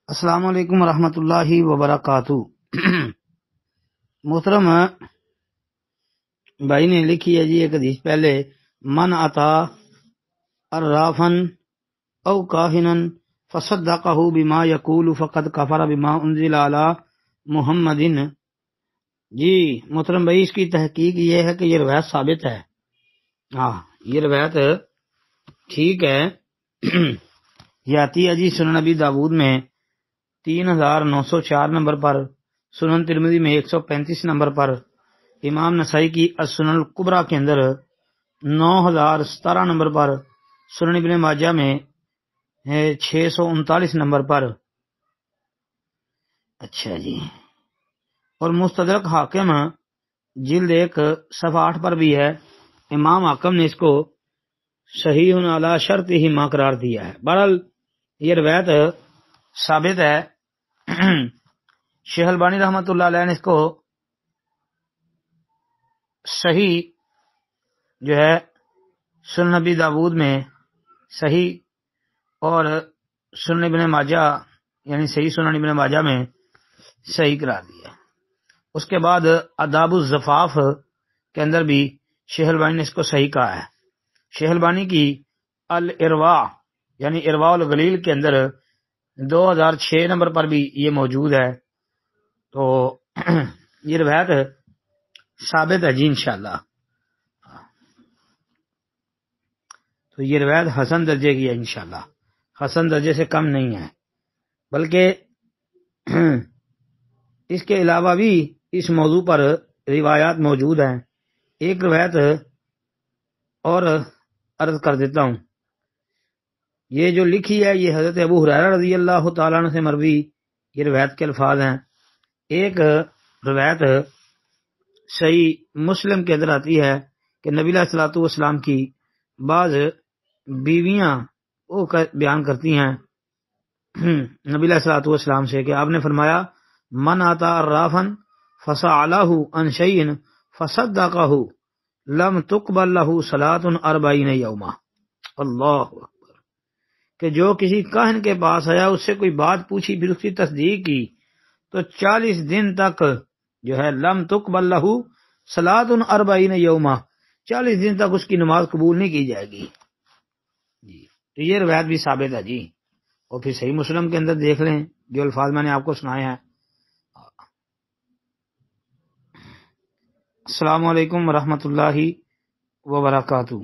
السلام علیکم ورحمۃ اللہ وبرکاتہ۔ محترم بھائی نے لکھی ہے جی ایک حدیث پہلے، من عطا عرافا او کاہنا فصدقہ بما یقول فقد کفر بما انزل علی محمد۔ جی محترم بھائی، اس کی تحقیق یہ ہے کہ یہ روایت ثابت ہے، یہ روایت ٹھیک ہے۔ یہ آتی ہے جی سنن نبی داود میں 3904 نمبر پر، سنن ترمذی میں 135 نمبر پر، امام نسائی کی السنن الکبریٰ کے اندر 9017 نمبر پر، سنن ابن ماجہ میں 639 نمبر پر۔ اچھا جی، اور مستدرک حاکم جلد 1 صفحہ 8 پر بھی ہے۔ امام حاکم نے اس کو صحیح علی شرطہما قرار دیا ہے۔ بہرحال یہ روایت ثابت ہے۔ شیخ البانی رحمۃ اللہ علیہ نے اس کو صحیح جو ہے سنن نبی داود میں صحیح اور سنن ابن ماجہ یعنی صحیح سنن ابن ماجہ میں صحیح قرار دیا۔ اس کے بعد آداب الزفاف کے اندر بھی شیخ البانی نے اس کو صحیح کہا ہے۔ شیخ البانی کی الارواء یعنی ارواء الغلیل کے اندر 2006 نمبر پر بھی یہ موجود ہے۔ تو یہ روایت ثابت ہے جی انشاءاللہ۔ تو یہ روایت حسن درجے کی ہے انشاءاللہ، حسن درجے سے کم نہیں ہے، بلکہ اس کے علاوہ بھی اس موضوع پر روایات موجود ہیں۔ ایک روایت اور عرض کر دیتا ہوں، یہ جو لکھی ہے یہ حضرت ابو ہریرہ رضی اللہ تعالیٰ عنہ سے مروی یہ روایت کے الفاظ ہیں۔ ایک روایت صحیح مسلم کے اندر آتی ہے کہ نبی علیہ الصلوۃ والسلام کی بعض بیویاں وہ بیان کرتی ہیں نبی علیہ الصلوۃ والسلام سے کہ آپ نے فرمایا، من آتا عرافا فسألہ عن شیء فصدقہ لم تقبل لہ صلاۃ 40 یوما۔ اللہ اکبر، کہ جو کسی کاہن کے پاس آیا، اس سے کوئی بات پوچھی، پھر اس کی تصدیق کی، تو 40 دن تک جو ہے لم تقبل لہ صلاۃ 40 یوما، 40 دن تک اس کی نماز قبول نہیں کی جائے گی جی۔ تو یہ روایت بھی ثابت ہے جی، اور پھر صحیح مسلم کے اندر دیکھ لیں جو الفاظ میں نے آپ کو سنائے ہیں۔ السلام علیکم ورحمۃ اللہ وبرکاتہ۔